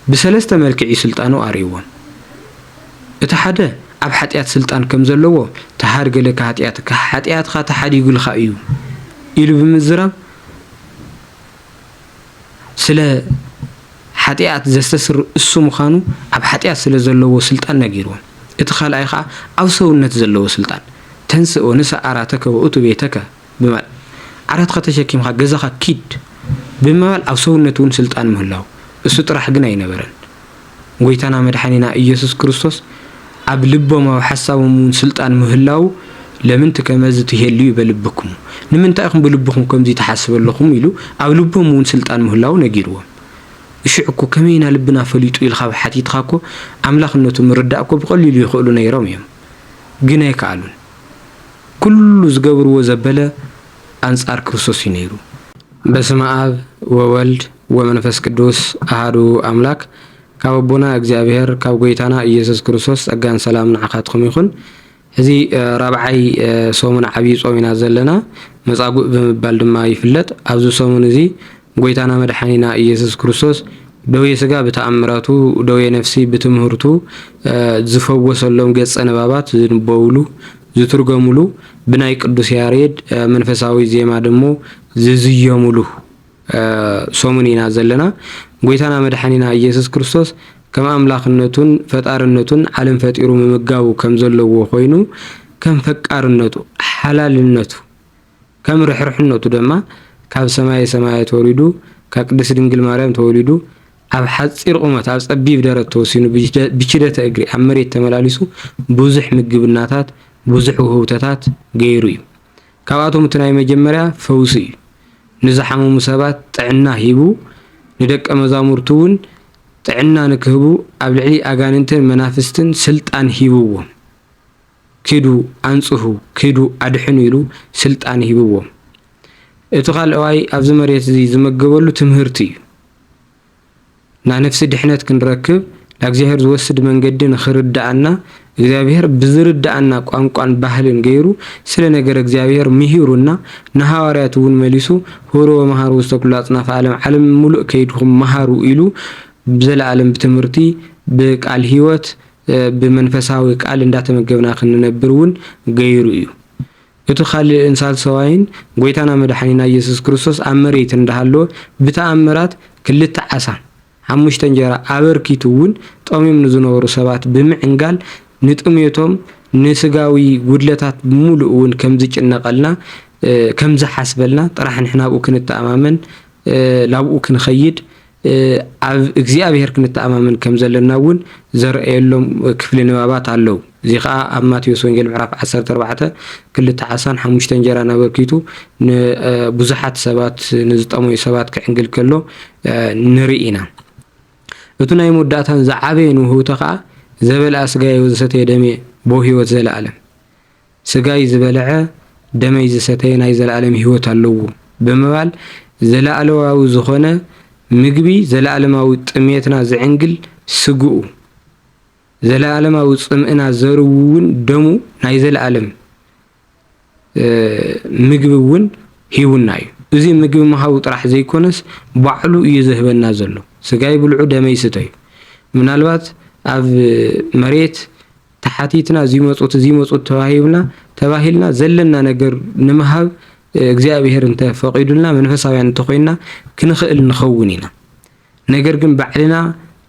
بسلسته ملكعي سلطانو أريوان اتحدا أب حتيات سلطان كم زلوا تهارج لك حتيات خا تحدي يقول خايو إلو بمزراب سلا حتيات زستسر السم خانو أب حتيات سلا زلوا سلطان نجيرون اتخال أيخا أو سونت زلوا سلطان تنسى ونسى أراتك وأتو بيتك بمال عرات خاتشكيم خا جزخا كيد بمال أو سونتون سلطان مهلاو السطر حقنا ينبرن ويتانا مدحنينا إيسوس كريستوس أب لبهم وحسابهم سلطان مهلاو لمن تكمزت هيليو بلبكم لمن تأخذ بلبكم كم زي تحسب لكم يلو أو لبهم سلطان مهلاو نجيروه يشعكوا كمينا لبنا فليتو الخاب حتيت خاكو أملاخ النتو مرداكو بقول لي يخلونا يرميهم جنا يكعلون كل زجور وزبلة أنصار كريستوس ينيرو بسم آب وولد ومنفس قدوس أحدو أملاك كابونا እግዚአብሔር ካብ ጎይታና ኢየሱስ ክርስቶስ ጸጋን ሰላም ንዓኻትኩም ይኹን እዚ ራብዓይ ሶሙን ዓብይ ጾሚና ዘለና መጻጉዕ በመባል ድማ ይፍለጥ ኣብዚ ሶሙን እዚ ጎይታና መድኃኒና ኢየሱስ ክርስቶስ ደዌ ስጋ በተአምራቱ ደዌ ነፍሲ በትምህርቱ ዝፈወሰሎም ገጸ ነባባት ዝንበውሉ ዝትርገሙሉ ብናይ ቅዱስ ያሬድ መንፈሳዊ ዜማ ደሞ ዝዝየሙሉ ሶሙኒና ዘለና ጎይታና መድኃኒና ኢየሱስ ክርስቶስ ከም አምላኽነቱን ፈጣርነቱን ዓለም ፈጢሩ መመጋቡ ከም ዘለዎ ኮይኑ ከም ፈቃርነቱ ሓላልነቱ ከም ርሕርሕነቱ ድማ ካብ ሰማይ ሰማያት ተወሊዱ ካብ ቅድስት ድንግል ማርያም ተወሊዱ ኣብ ሓጺር ቁመት ኣብ ጸቢብ ደረት ተወሲኑ ብችደተ እግሪ ኣብ መሬት ተመላሊሱ ብዙሕ ምግብናታት ብዙሕ ውህብታታት ገይሩ እዩ ካብኣቶም እቲ ናይ መጀመርያ ፈውሲ እዩ ንዝሓመሙ ሰባት ጥዕና ሂቡ ندق مزامرتون تعنا نكهبو أبلعي أجاننتن منافستن سلطان هيبوهم كيدو أنصحو كيدو أدحنيلو سلطان هيبوهم اتقال أواي أبز مريت زي زمجبولو تمهرتي نا نفس دحنت كنركب لأجزهر زوسد من جدنا خرد عنا እግዚአብሔር بزرد عنا ቋንቋን ባህልን ገይሩ ስለ ነገር እግዚአብሔር ምሂሩና ነሐዋርያቱን መልሱ ሆሮ መሃሩ ወስተኩላጽና ፈዓለም ዓለም ሙሉእ ከይድኩም መሃሩ ኢሉ በዘላለም በትምህርቲ በቃል ህይወት በመንፈሳዊ ቃል እንዳተመገብና ክንነብሩን ገይሩ እዩ እቲ ኻልእ እንሳል ሰዋይን ጎይታና መድኃኒና ኢየሱስ ክርስቶስ አመሬት እንዳሃሎ በተአምራት ክልተ ዓሳ ሓሙሽተ እንጀራ አበርኪቱውን ጦሚም ንዝነበሩ ሰባት ብምዕንጋል ንጥምየቶም ንስጋዊ ጉድለታት ሙሉውን ከም ዝጭነቀልና ከም ዝሐስበልና ጥራሕ ንሕናብኡ ክንተኣማመን ላብኡ ክንኸይድ ኣብ እግዚአብሔር ክንተኣማመን ከም ዘለናውን ዘርአየሎም ክፍሊ ንባባት ኣለው እዚ ኸኣ ኣብ ማቴዎስ ወንጌል ምዕራፍ 14 ክልተ ዓሳን ሓሙሽተ እንጀራ ናበርኪቱ ንብዙሓት ሰባት ንዝጠመዩ ሰባት ክዕንግል ከሎ ንርኢና እቱ ናይ መዳእታን ዝዓበየን ውህብቶ ኸኣ ዘበልዓ ስጋይ ወዘሰተየ ደሜ ቦ ህይወት ዘለዓለም ስጋይ ዝበልዐ ደመይ ዝሰተየ ናይ ዘለዓለም ህይወት ኣለዎ በመባል ዘለዓለማዊ ዝኾነ ምግቢ ዘለዓለማዊ ጥሜትና ዝዕንግል ስግኡ ዘለዓለማዊ ጽምእና ዘርውን ደሙ ናይ ዘለዓለም ምግብውን ሂውና እዩ እዚ ምግቢ መሃው ጥራሕ ዘይኮነስ ባዕሉ እዩ ዝህበና ዘሎ ስጋይ ብልዑ ደመይ ስተዩ ምናልባት ኣብ መሬት ተሓቲትና ዚመጹት ተባሂልና ዘለና ነገር ንምሃብ እግዚአብሔር እንተ ፈቂዱልና መንፈሳውያን ተኾይና ክንኽእል ንኸውን ኢና ነገር ግን ባዕልና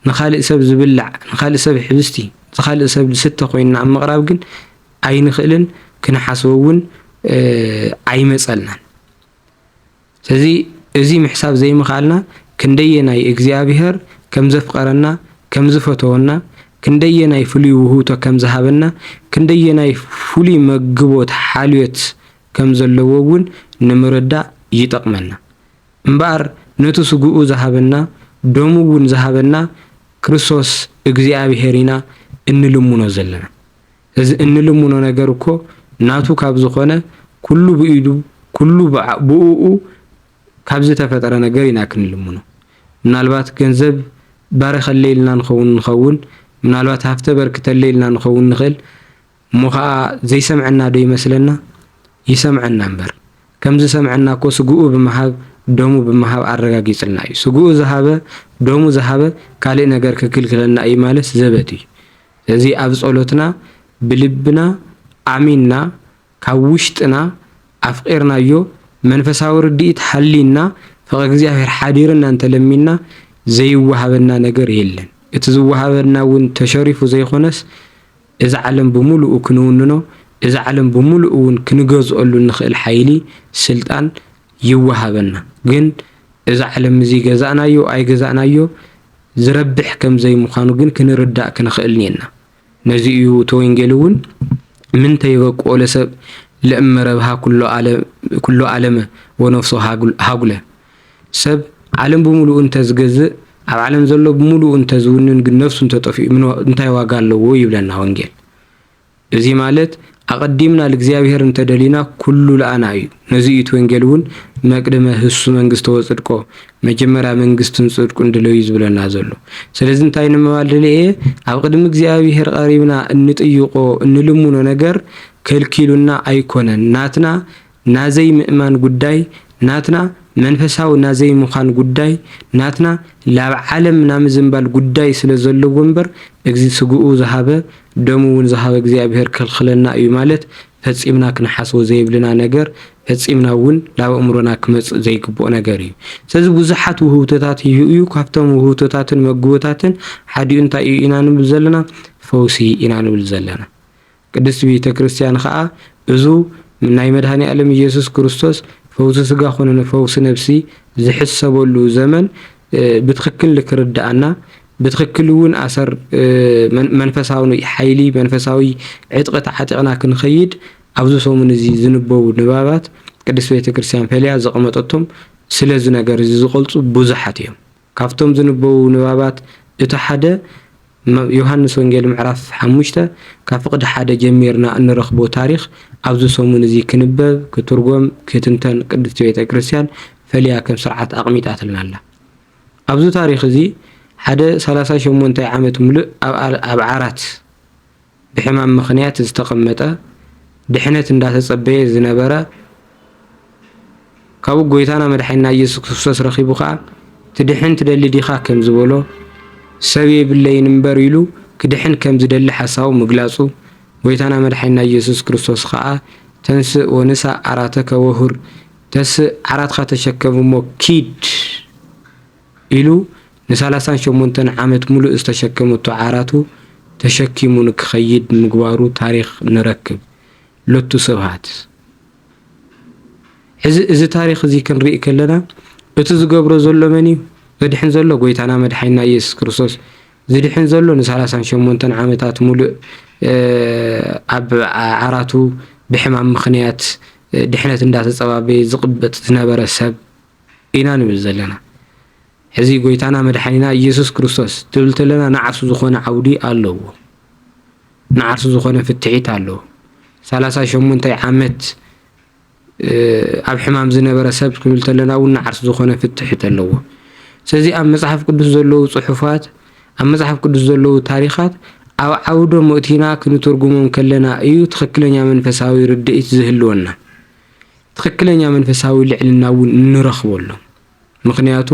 ንኻልእ ሰብ ዝብላዕ ንኻልእ ሰብ ሕብስቲ ንኻልእ ሰብ ዝስተ ኮይና ኣብ ምቕራብ ግን ኣይንኽእልን ክንሓስበውን ኣይመጸልናን ስለዚ እዚ ምሕሳብ ዘይምኻልና ክንደየናይ እግዚአብሔር ከም ዘፍቀረና ከም ዝፈተወና ክንደየናይ ፍሉይ ውህብቶ ከም ዝሃበና ክንደየናይ ፍሉይ መግቦት ሓልዮት ከም ዘለዎውን ንምርዳእ ይጠቅመና እምበር ነቱ ስጉኡ ዝሃበና ደሙውን ዝሃበና ክርስቶስ እግዚአብሔር ኢና እንልሙኖ ዘለና እዚ እንልሙኖ ነገር እኮ ናቱ ካብ ዝኾነ ኩሉ ብኢዱ ኩሉ ብኡኡ ካብ ዝተፈጠረ ነገር ኢና ክንልሙኖ ምናልባት ገንዘብ ባረኸለይልና ንኸውን ምናልባት ሃፍተ በርክተለይልና ንኸውን ንኽእል ሙኻ ዘይሰምዐና ዶ ይመስለና ይሰምዐና እምበር ከም ዝሰምዐና እኮ ስጉኡ ብምሃብ ደሙ ብምሃብ ኣረጋጊጽልና እዩ ስጉኡ ዝሃበ ደሙ ዝሃበ ካልእ ነገር ክክልክለና እዩ ማለት ዘበት እዩ እዚ ኣብ ጸሎትና ብልብና ኣሚንና ካብ ውሽጥና ኣፍቂርናዮ መንፈሳዊ ርድኢት ሓሊና ፍቅሪ እግዚአብሔር ሓዲርና እንተለሚና ዘይወሃበና ነገር የለን እቲ ዝወሃበና እውን ተሸሪፉ ዘይኾነስ እዚ ዓለም ብሙሉኡ ክንውንኖ እዚ ዓለም ብሙሉኡ እውን ክንገዝኦሉ ንኽእል ሓይሊ ስልጣን ይወሃበና ግን እዚ ዓለም እዚ ገዛእናዮ ኣይገዛእናዮ ዝረብሕ ከም ዘይምዃኑ ግን ክንርዳእ ክንኽእል ኔና ነዚ እዩ ተወንጌል እውን ምንተ ይበቅኦ ለሰብ ለእመረብሃ ኩሎ ዓለመ ወነፍሶ ሃጉለ ሰብ ዓለም ብሙሉኡ እንተዝገዝእ ኣብ ዓለም ዘሎ ብሙሉኡ እንተዝውንን ግን ነፍሱ እንተጠፊኡ እንታይ ዋጋ ኣለዎ ይብለና ወንጌል እዚ ማለት ኣቀዲምና ለእግዚአብሔር እንተደሊና ኩሉ ለአና እዩ ነዚ እዩ ወንጌል እውን መቅደመ ህሱ መንግስት ወጽድቆ መጀመሪያ መንግስትን ጽድቁን ድለዩ ዝብለና ዘሎ ስለዚህ እንታይ ንመባልደልየ ኣብ ቅድሚ እግዚአብሔር ቀሪብና እንጥይቆ እንልሙኖ ነገር ከልኪሉና ኣይኮነን ናትና ናዘይ ምእማን ጉዳይ ናትና መንፈሳዊ ናዘይ ምዃን ጉዳይ ናትና ላብ ዓለም ናምዝምባል ጉዳይ ስለ ዘለዎ እምበር እግዚ ስጉኡ ዝሃበ ደሙውን ዝሃበ እግዚአብሔር ከልክለና እዩ ማለት ፈጺምና ክንሓስቦ ዘይብልና ነገር ፈጺምና እውን ላብ እምሮና ክመጽእ ዘይግብኦ ነገር እዩ ስለዚ ብዙሓት ውህብቶታት እዩ ካብቶም ውህብቶታትን መግቦታትን ሓዲኡ እንታይ እዩ ኢና ንብል ዘለና ፈውሲ ኢና ንብል ዘለና ቅድስት ቤተ ክርስቲያን ከዓ እዙ ናይ መድኃኔ ዓለም ኢየሱስ ክርስቶስ ፈውሲ ስጋ ኾነ ፈውሲ ነፍሲ ዝሕሰበሉ ዘመን ብትክክል ልክርዳእና ብትክክል እውን ኣሰር መንፈሳዊ ሓይሊ መንፈሳዊ ዕጥቀት ዓጢቅና ክንኸይድ ኣብዚ ሰሙን እዚ ዝንበቡ ንባባት ቅድስት ቤተ ክርስቲያን ፈልያ ዘቀመጠቶም ስለዚ ነገር እዚ ዝገልጹ ብዙሓት እዮም ካብቶም ዝንበቡ ንባባት እቲ ሓደ ዮሐንስ ወንጌል ምዕራፍ 5 ካብ ፍቅዲ ሓደ ጀሚርና እንረኽቦ ታሪኽ ኣብዚ ሰሙን እዚ ክንበብ ክትርጎም ክትንተን ቅድስት ቤተ ክርስቲያን ፈልያ ከም ስርዓት ኣቅሚጣትልና ኣላ ኣብዚ ታሪኽ እዚ ሓደ 38 ዓመት ሙሉእ ኣብ ዓራት ብሕማም ምኽንያት ዝተቀመጠ ድሕነት እንዳተጸበየ ዝነበረ ካብ ጎይታና መድኃኒና ኢየሱስ ክርስቶስ ረኺቡ ከዓ ትድሕን ትደሊ ዲኻ ከም ዝበሎ ሰብ የብለይን እምበር ኢሉ ክድሕን ከም ዝደሊ ሓሳቡ ምግላጹ ጎይታና መድኃኒና ኢየሱስ ክርስቶስ ከዓ ተንስእ ወንሳ ዓራተከ ወሁር ተስእ ዓራትካ ተሸከምሞ ኪድ ኢሉ ን38 ዓመት ሙሉእ ዝተሸከመቶ ዓራቱ ተሸኪሙ ንክኸይድ ምግባሩ ታሪኽ ንረክብ ሎቱ ስብሃት እዚ ታሪኽ እዚ ክንርኢ ከለና እቲ ዝገብሮ ዘሎ መን እዩ ዝድሕን ዘሎ ጎይታና መድኃኒና ኢየሱስ ክርስቶስ ዝድሕን ዘሎ ን38 ዓመታት ሙሉእ ኣብ ዓራቱ ብሕማም ምኽንያት ድሕነት እንዳተጸባበየ ዝቅበጥ ዝነበረ ሰብ ኢና ንብል ዘለና ሕዚ ጎይታና መድኃኒና ኢየሱስ ክርስቶስ ትብል ተለና ንዓርሱ ዝኾነ ዓውዲ ኣለዎ ንዓርሱ ዝኾነ ፍትሒት ኣለዎ 38 ዓመት ኣብ ሕማም ዝነበረ ሰብ ክብል ተለና እውን ንዓርሱ ዝኾነ ፍትሒት ኣለዎ ስለዚ ኣብ መጽሓፍ ቅዱስ ዘለዉ ጽሑፋት ኣብ መጽሓፍ ቅዱስ ዘለዉ ታሪኻት ኣብ ዓውዶ ሞእቲና ክንትርጉሞም ከለና እዩ ትክክለኛ መንፈሳዊ ርድኢት ዝህልወና ትክክለኛ መንፈሳዊ ልዕልና እውን እንረኽበሉ ምክንያቱ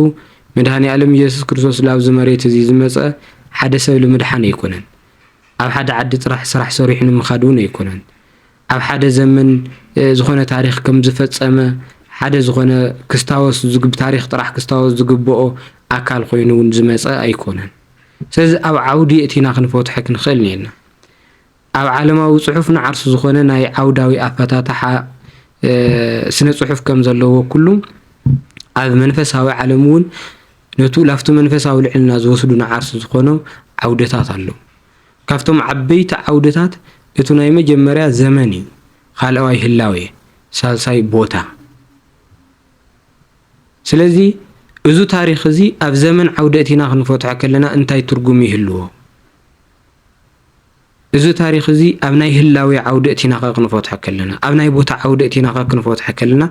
መድኃኔ ዓለም ኢየሱስ ክርስቶስ ላብዚ መሬት እዚ ዝመጸ ሓደ ሰብ ልምድሓን ኣይኮነን ኣብ ሓደ ዓዲ ጥራሕ ስራሕ ሰሪሑ ንምኻድ እውን ኣይኮነን ኣብ ሓደ ዘመን ዝኾነ ታሪኽ ከም ዝፈጸመ ሓደ ዝኾነ ክስታወስ ዝግብ ታሪኽ ጥራሕ ክስታወስ ዝግብኦ ኣካል ኮይኑ እውን ዝመጸ ኣይኮነን ስለዚ ኣብ ዓውዲ እቲና ክንፈትሕ ክንኽእል ኔና ኣብ ዓለማዊ ጽሑፍ ንዓርሱ ዝኾነ ናይ ዓውዳዊ ኣፈታታሓ ስነ ጽሑፍ ከም ዘለዎ ኩሉ ኣብ መንፈሳዊ ዓለም እውን ነቱ ላፍቱ መንፈሳዊ ልዕልና ዝወስዱ ንዓርሱ ዝኾኑ ዓውደታት ኣለዉ ካብቶም ዓበይቲ ዓውደታት እቲ ናይ መጀመርያ ዘመን እዩ ካልኣዋይ ህላዌ ሳልሳይ ቦታ ስለዚ እዚ ታሪኽ እዚ ኣብ ዘመን ዓውደ እቲና ክንፈትሖ ከለና እንታይ ትርጉም ይህልዎ እዚ ታሪኽ እዚ ኣብ ናይ ህላዌ ዓውደ እቲና ክንፈትሖ ከለና ኣብ ናይ ቦታ ዓውደ እቲና ክንፈትሖ ከለና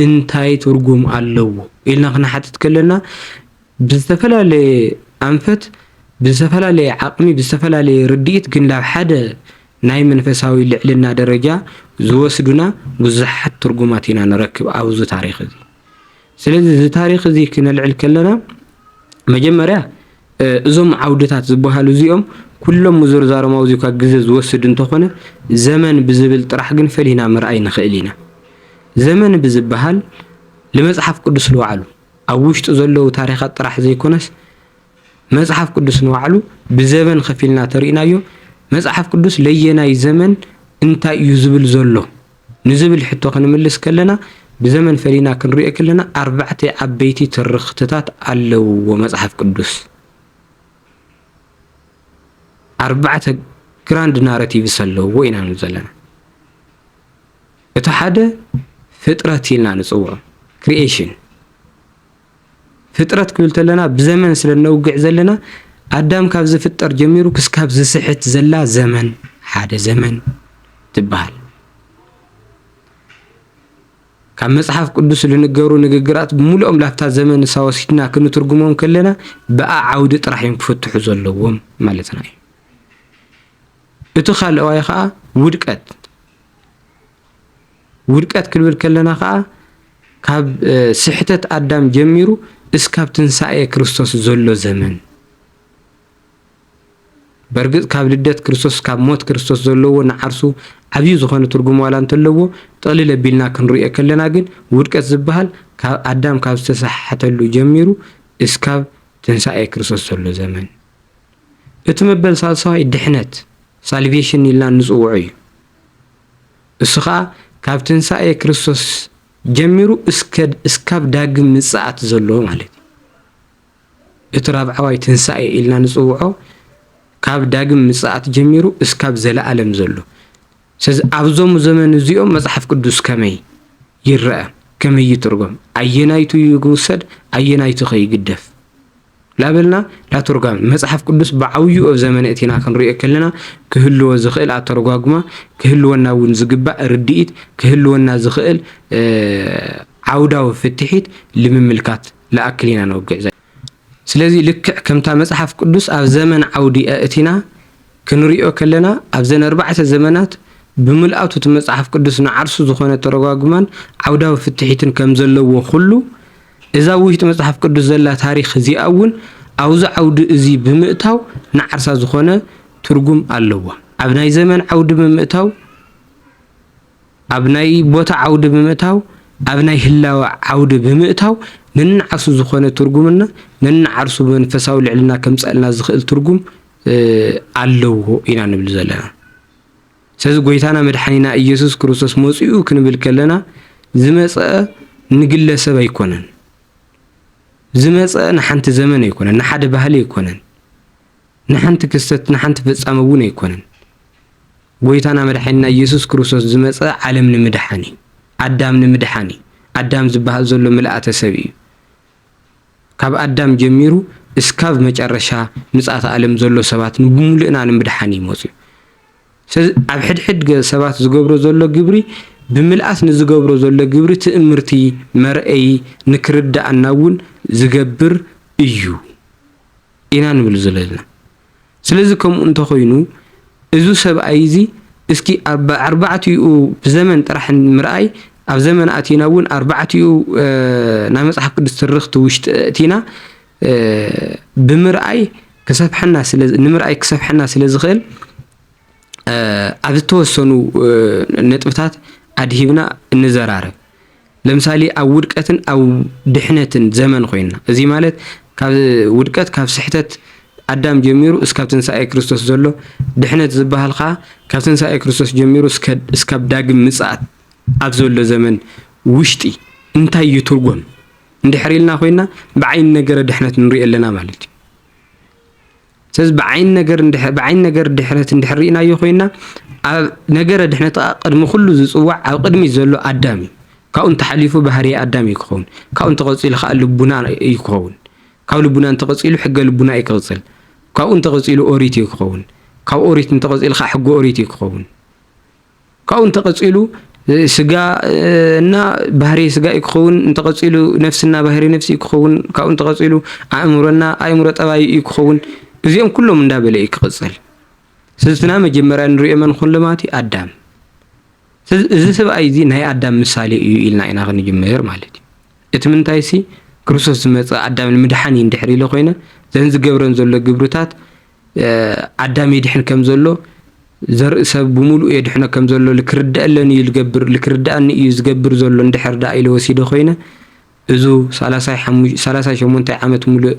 እንታይ ትርጉም ኣለዎ ኢልና ክንሓትት ከለና ብዝተፈላለየ አንፈት ብዝተፈላለየ ዓቅሚ ብዝተፈላለየ ርድኢት ግን ላብ ሓደ ናይ መንፈሳዊ ልዕልና ደረጃ ዝወስዱና ብዙሓት ትርጉማት ኢና ንረክብ ኣብዚ ታሪኽ እዚ ስለዚ እዚ ታሪኽ እዚ ክነልዕል ከለና መጀመርያ እዞም ዓውድታት ዝበሃሉ እዚኦም ኩሎም ምዝርዛሮም አውዚካ ግዜ ዝወስድ እንተኾነ ዘመን ብዝብል ጥራሕ ግን ፈሊና ምርኣይ ንኽእል ኢና ዘመን ብዝበሃል ለመጽሐፍ ቅዱስ ለዋዕሉ ኣብ ውሽጡ ዘለዉ ታሪኻት ጥራሕ ዘይኮነስ መጽሐፍ ቅዱስ ንዋዕሉ ብዘመን ከፊልና ተሪእናዮ መጽሐፍ ቅዱስ ለየናይ ዘመን እንታይ እዩ ዝብል ዘሎ ንዝብል ሕቶ ክንምልስ ከለና ብዘመን ፈሊና ክንሪኦ ከለና ኣርባዕተ ዓበይቲ ትርኽትታት ኣለውዎ መጽሐፍ ቅዱስ ኣርባዕተ ግራንድ ናሬቲቭስ ኣለውዎ ኢና ንብል ዘለና እቲ ሓደ ፍጥረት ኢልና ንጽውዖ ክሪኤሽን ፍጥረት ክብል ተለና ብዘመን ስለነውግዕ ዘለና ኣዳም ካብ ዝፍጠር ጀሚሩ ክስካብ ዝስሕት ዘላ ዘመን ሓደ ዘመን ትበሃል ካብ መጽሐፍ ቅዱስ ልንገሩ ንግግራት ብሙሉኦም ላፍታ ዘመን ሳወሲድና ክንትርጉሞም ከለና በኣ ዓውዲ ጥራሕ ክፍትሑ ዘለዎም ማለትና እዩ እቲ ካልኣይ ከዓ ውድቀት ክብል ከለና ከዓ ካብ ስሕተት ኣዳም ጀሚሩ እስካብ ትንሳኤ ክርስቶስ ዘሎ ዘመን በርግጥ ካብ ልደት ክርስቶስ ካብ ሞት ክርስቶስ ዘለዎ ንዓርሱ ዓብይ ዝኾነ ትርጉም ዋላ እንተለዎ ጠቕሊል ኣቢልና ክንሪኦ ከለና ግን ውድቀት ዝበሃል ካብ ኣዳም ካብ ዝተሳሓተሉ ጀሚሩ እስካብ ትንሳኤ ክርስቶስ ዘሎ ዘመን እቲ መበል ሳልሳይ ድሕነት ሳልቬሽን ኢልና ንጽውዖ እዩ እሱ ከዓ ካብ ትንሳኤ ክርስቶስ ጀሚሩ እስካብ ዳግም ምጽኣት ዘሎ ማለት እዩ እቲ ራብዓዋይ ትንሳኤ ኢልና ንጽውዖ ካብ ዳግም ምጽኣት ጀሚሩ እስካብ ዘለዓለም ዘሎ ስለዚ ኣብዞም ዘመን እዚኦም መጽሐፍ ቅዱስ ከመይ ይረአ ከመይ ይትርጎም ኣየናይቱ ይውሰድ ኣየናይቱ ከይግደፍ ላበልና ላትርጓም መጽሐፍ ቅዱስ ብዓውዩ ኣብ ዘመን እቲና ክንሪኦ ከለና ክህልዎ ዝኽእል ኣተርጓጉማ ክህልወና እውን ዝግባእ ርድኢት ክህልወና ዝኽእል ዓውዳዊ ፍትሒት ልምምልካት ለኣክሊና ነውግዕ ስለዚ ልክዕ ከምታ መጽሐፍ ቅዱስ ኣብ ዘመን ዓውዲ እቲና ክንሪኦ ከለና ኣብ ዘን 4 ዘመናት ብምልኣቱ እቲ መጽሐፍ ቅዱስ ንዓርሱ ዝኾነ ተረጓጉማን ዓውዳዊ ፍትሒትን ከም ዘለዎ ኩሉ እዛ ውሽጢ መጽሐፍ ቅዱስ ዘላ ታሪኽ እዚኣ እውን ኣብዛ ዓውዲ እዚ ብምእታው ንዓርሳ ዝኾነ ትርጉም ኣለዋ ኣብ ናይ ዘመን ዓውዲ ብምእታው ኣብ ናይ ቦታ ዓውዲ ብምእታው ኣብ ናይ ህላዊ ዓውዲ ብምእታው ነንዓርሱ ዝኾነ ትርጉምና ነንዓርሱ መንፈሳዊ ልዕልና ከምፀልና ዝኽእል ትርጉም ኣለዎ ኢና ንብል ዘለና ስለዚ ጎይታና መድሓኒና ኢየሱስ ክርስቶስ መጽኡ ክንብል ከለና ዝመጽአ ንግለሰብ ኣይኮነን ዝመጽአ ንሓንቲ ዘመን ኣይኮነን ንሓደ ባህሊ ኣይኮነን ንሓንቲ ክስተት ንሓንቲ ፍጻመ እውን ኣይኮነን ጎይታና መድሓኒና ኢየሱስ ክርስቶስ ዝመጽአ ዓለም ንምድሓኒ ኣዳም ንምድሓኒ ኣዳም ዝበሃል ዘሎ ምልኣተ ሰብ እዩ ካብ ኣዳም ጀሚሩ እስካብ መጨረሻ ምጽኣት ዓለም ዘሎ ሰባት ብሙሉእና ንምድሓኒ ይመጽኡ ስለዚ ኣብ ሕድሕድ ሰባት ዝገብሮ ዘሎ ግብሪ ብምልኣት ንዝገብሮ ዘሎ ግብሪ ትእምርቲ መርአይ ንክርዳእና እውን ዝገብር እዩ ኢና ንብል ዘለና ስለዚ ከምኡ እንተኾይኑ እዚ ሰብኣይ እዚ እስኪ ኣርባዕቲኡ ብዘመን ጥራሕ ምርኣይ ኣብ ዘመን ኣቲና እውን ኣርባዕቲኡ ናይ መጽሐፍ ቅዱስ ትርኽቲ ውሽጢ እቲና ብምርኣይ ክሰፍሐና ንምርኣይ ክሰፍሐና ስለ ዝኽእል ኣብ ዝተወሰኑ ነጥብታት ኣድሂብና እንዘራረብ ለምሳሌ ኣብ ውድቀትን ኣብ ድሕነትን ዘመን ኮይና እዚ ማለት ካብ ውድቀት ካብ ስሕተት ኣዳም ጀሚሩ እስካብ ትንሳኤ ክርስቶስ ዘሎ ድሕነት ዝበሃል ከዓ ካብ ትንሳኤ ክርስቶስ ጀሚሩ እስካብ ዳግም ምጽኣት ኣብ ዘሎ ዘመን ውሽጢ እንታይ ይትርጎም እንድሕር ኢልና ኮይና ብዓይን ነገረ ድሕነት ንሪኢ ኣለና ማለት እዩ ስለዚ ብዓይን ነገር ድሕነት እንድሕር ሪእናዮ ኮይና ኣብ ነገረ ድሕነት ቅድሚ ኩሉ ዝጽዋዕ ኣብ ቅድሚት ዘሎ ኣዳም እዩ ካብኡ እንተሓሊፉ ባህሪ ኣዳም እዩ ክኸውን ካብኡ እንተቐፂሉ ከዓ ልቡና እዩ ክኸውን ካብ ልቡና እንተቐፂሉ ሕገ ልቡና እዩ ክቕፅል ካብኡ እንተቐፂሉ ኦሪት እዩ ክኸውን ካብ ኦሪት እንተቐፂሉ ከዓ ሕገ ኦሪት እዩ ክኸውን ካብኡ እንተቐፂሉ ስጋ እና ባህሪ ስጋ እዩ ክኸውን እንተቐፂሉ ነፍስና ባህሪ ነፍሲ እዩ ክኸውን ካብኡ እንተቐፂሉ ኣእምሮና ኣእምሮ ጠባይ እዩ ክኸውን እዚኦም ኩሎም እንዳበለ እዩ ክቕፅል ስለዝና መጀመርያ ንሪኦ መን ኩን ለማቲ ኣዳም እዚ ሰብኣይ እዚ ናይ ኣዳም ምሳሌ እዩ ኢልና ኢና ክንጅምር ማለት እዩ እቲ ምንታይ ሲ ክርስቶስ ዝመፀ ኣዳም ንምድሓን እንድሕር ኢለ ኮይነ ዘን ዝገብረን ዘሎ ግብርታት ኣዳም ይድሕን ከም ዘሎ ዘርኢ ሰብ ብሙሉእ የድሕነ ከም ዘሎ ልክርዳእለኒ እዩ ልክርዳእኒ እዩ ዝገብር ዘሎ እንድሕር ዳ ኢለ ወሲደ ኮይነ እዙ 38 ዓመት ሙሉእ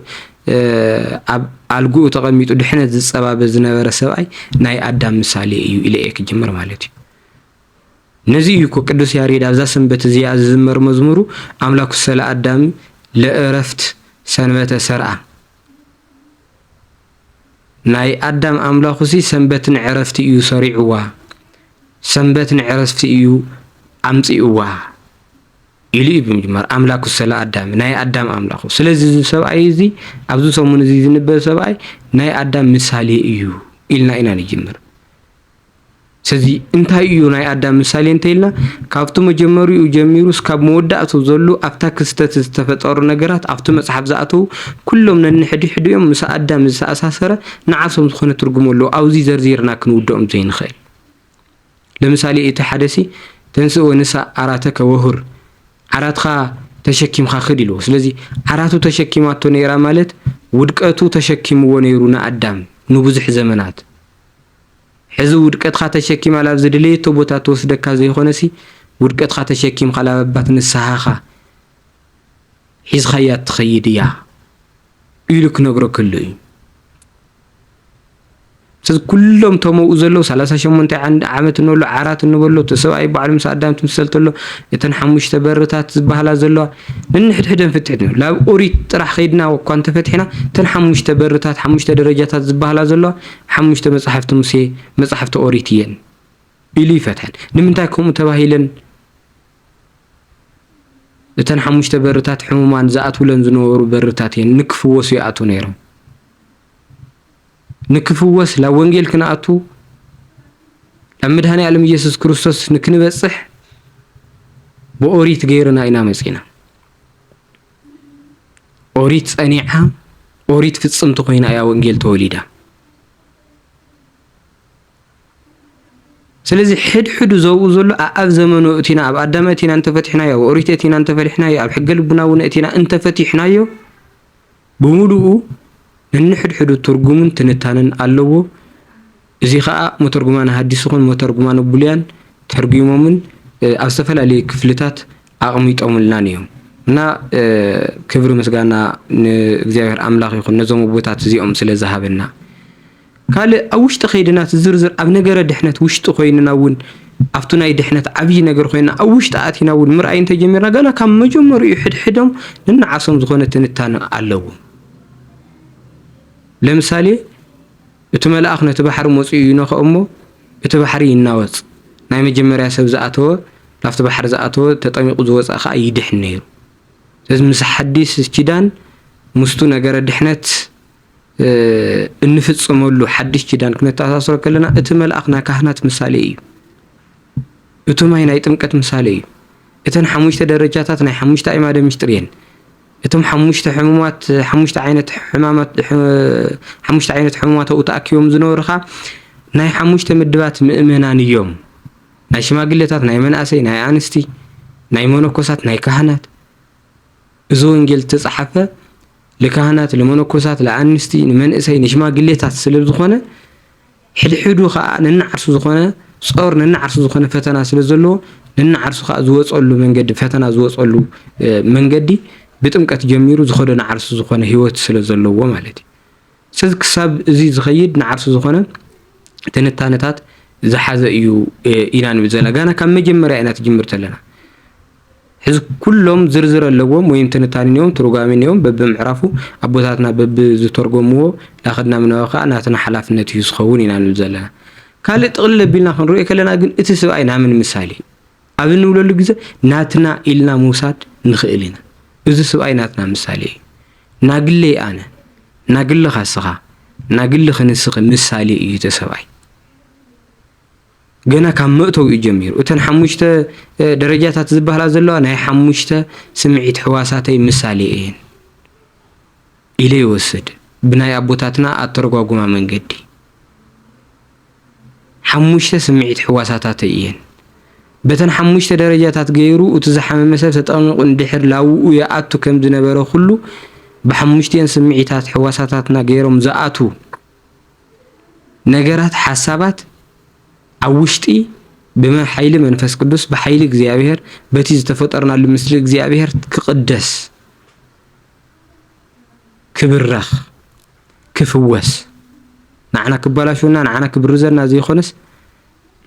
ኣብ ኣልጉኡ ተቐሚጡ ድሕነት ዝፀባበ ዝነበረ ሰብኣይ ናይ ኣዳም ምሳሌ እዩ ኢለ ክጅምር ማለት እዩ ነዚ እዩ ቅዱስ ያሬድ ኣብዛ ሰንበት እዚኣ ዝዝመር መዝሙሩ ኣምላኩ ሰለ ኣዳም ለእረፍት ሰንበተ ሰርዓ ናይ ኣዳም ኣምላኹ ሲ ሰንበትን ዕረፍቲ እዩ ሰሪዕዋ ሰንበትን ዕረፍቲ እዩ ኣምፂኡዋ ኢሉ ብምጅማር ኣምላኩ ሰለ ኣዳም ናይ ኣዳም ኣምላኹ ስለዚ ሰብኣይ እዚ ኣብዚ ሰሙን እዚ ዝንበብ ሰብኣይ ናይ ኣዳም ምሳሌ እዩ ኢልና ኢና ንጅምር ስለዚ እንታይ እዩ ናይ ኣዳም ምሳሌ እንተኢልና ካብቲ መጀመሪኡ ጀሚሩ እስካብ መወዳእቱ ዘሎ ኣብታ ክስተት ዝተፈጠሩ ነገራት ኣብቲ መጽሓፍ ዝኣተው ኩሎም ነንሕድሕድ እዮም ምስ ኣዳም ዝተኣሳሰረ ንዓርሶም ዝኾነ ትርጉም ኣለዎ ኣብዚ ዘርዚርና ክንውድኦም ዘይንኽእል ለምሳሌ እቲ ሓደሲ ተንስኦ ንሳ ኣራተከ ወሁር ዓራትኻ ተሸኪምካ ክድ ኢልዎ ስለዚ ዓራቱ ተሸኪማቶ ነይራ ማለት ውድቀቱ ተሸኪምዎ ነይሩ ንኣዳም ንብዙሕ ዘመናት ሕዚ ውድቀትካ ተሸኪማ ላብ ዝድለየቶ ቦታ ተወስደካ ዘይኾነሲ ውድቀትካ ተሸኪምካ ላባት ንስሓኻ ሒዝኻያ ትኸይድ እያ ኢሉ ክነግሮ ከሎ እዩ ስለዚ ኩሎም ተመኡ ዘለው 38 ዓመት እንብሎ ዓራት እንብሎ ተሰብኣይ ባዕሉ ምስ ኣዳም ትምሰል ተሎ እተን 5 በርታት ዝበሃላ ዘለዋ ንንሕድሕደን ፍትሕት ነው ላብ ኦሪት ጥራሕ ኸይድና እኳ እንተፈትሒና እተን 5 በርታት 5 ደረጃታት ዝበሃላ ዘለዋ 5 መጽሓፍቲ ሙሴ መጽሓፍቲ ኦሪት እየን ኢሉ ይፈትሐን ንምንታይ ከምኡ ተባሂለን እተን 5 በርታት ሕሙማን ዝኣትውለን ዝነበሩ በርታት እየን ንክፍወሱ ይኣቱ ነይሮም ንክፍወስ ላብ ወንጌል ክነኣቱ ላብ መድኃኔ ዓለም ኢየሱስ ክርስቶስ ንክንበጽሕ ብኦሪት ገይርና ኢና መጺና ኦሪት ጸኒዓ ኦሪት ፍጽምቲ ኮይና እያ ወንጌል ተወሊዳ ስለዚ ሕድሕዱ ዘብኡ ዘሎ ኣብ ዘመኑ እቲና ኣብ ኣዳም እቲና እንተፈቲሕናዮ ኦሪት እቲና እንተፈሊሕናዮ ኣብ ሕገ ልቡና እውን እቲና እንተፈቲሕናዮ ብሙሉኡ ንንሕድሕዱ ትርጉምን ትንታንን ኣለዎ እዚ ከዓ መተርጉማን ሐዲስ ይኹን መተርጉማን ብሉያን ተርጉሞምን ኣብ ዝተፈላለዩ ክፍልታት ኣቕሚጦምልና እዮም እና ክብሪ ምስጋና ንእግዚአብሔር ኣምላኽ ይኹን ነዞም ቦታት እዚኦም ስለ ዝሃበና ካልእ ኣብ ውሽጢ ኸይድና ዝርዝር ኣብ ነገረ ድሕነት ውሽጢ ኮይንና እውን ኣብቱ ናይ ድሕነት ዓብይ ነገር ኮይና ኣብ ውሽጢ ኣቲና እውን ምርኣይ እንተጀሚርና ገና ካብ መጀመሪኡ ሕድሕዶም ንንዓሶም ዝኾነ ትንታነ ኣለዎ ለምሳሌ እቲ መልአኽ ነቲ ባሕሪ መጽኡ ይነኸ እሞ እቲ ባሕሪ ይናወጽ ናይ መጀመርያ ሰብ ዝኣተወ ላፍቲ ባሕሪ ዝኣተወ ተጠሚቑ ዝወጻእ ከዓ ይድሕን ነይሩ ስለዚ ምስ ሓዲስ ኪዳን ምስቱ ነገረ ድሕነት እንፍጽመሉ ሓዲስ ኪዳን ክነተኣሳስሮ ከለና እቲ መልአኽ ናይ ካህናት ምሳሌ እዩ እቲ ማይ ናይ ጥምቀት ምሳሌ እዩ እተን 5 ደረጃታት ናይ 5 ኣዕማደ ምስጢር እየን እቶም 5 ሕሙማት 5 ዓይነት ሕሙማት ተኣኪቦም ዝነበሩኻ ናይ 5 ምድባት ምእመናን እዮም ናይ ሽማግሌታት ናይ መናእሰይ ናይ ኣንስቲ ናይ መነኮሳት ናይ ካህናት እዚ ወንጌል ተጻሕፈ ለካህናት ለመነኮሳት ለኣንስቲ ንመንእሰይ ንሽማግሌታት ስለ ዝኾነ ሕድሕዱ ከዓ ንንዓርሱ ዝኾነ ጾር ንንዓርሱ ዝኾነ ፈተና ስለ ዘለዎ ንንዓርሱ ከዓ ዝወጸሉ መንገዲ ፈተና ዝወጸሉ መንገዲ ብጥምቀት ጀሚሩ ዝኸደ ንዓርሱ ዝኾነ ህይወት ስለ ዘለዎ ማለት እዩ ስለዚ ክሳብ እዚ ዝኸይድ ንዓርሱ ዝኾነ ትንታነታት ዝሓዘ እዩ ኢና ንብል ዘለና ገና ካብ መጀመርያ ኢና ትጅምር ተለና ሕዚ ኩሎም ዝርዝር ኣለዎም ወይም ትንታንዮም ትርጓሜንዮም በብምዕራፉ ኣቦታትና በብ ዝተርጎምዎ ላኸድና ምንባኻ ናትና ሓላፍነት እዩ ዝኸውን ኢና ንብል ዘለና ካልእ ጥቕልል ኣቢልና ክንሪኦ ከለና ግን እቲ ሰብኣይ ናምን ምሳሌ ኣብ እንብለሉ ግዜ ናትና ኢልና ምውሳድ ንኽእል ኢና እዚ ሰብኣይ ናትና ምሳሌ እዩ ናግለይ ኣነ ናግልኻ ስኻ ናግልኽ ንስኺ ምሳሌ እዩ እቲ ሰብኣይ ገና ካብ መእተው እዩ ጀሚሩ እተን 5 ደረጃታት ዝበሃላ ዘለዋ ናይ 5 ስምዒት ሕዋሳተይ ምሳሌ እየን ኢለ ይወስድ ብናይ ኣቦታትና ኣተረጓጉማ መንገዲ 5 ስምዒት ሕዋሳተይ እየን بتن حموش درجات غيرو وتزحم مسافه تطنق اندحر لاو ياتو كم زنبره كله بحموشتين سمعيتات حواساتنا غيرهم زاتو ነገራት ሐሳባት አውሽጢ በመሐይል መንፈስ ቅዱስ በሐይል እግዚአብሔር በቲ ዝተፈጠርናሉ ምስል እግዚአብሔር ክቅደስ ክብራኽ ክፍወስ ናዕና ክባላሽውና ናዕና ክብርዘና ዘይኾነስ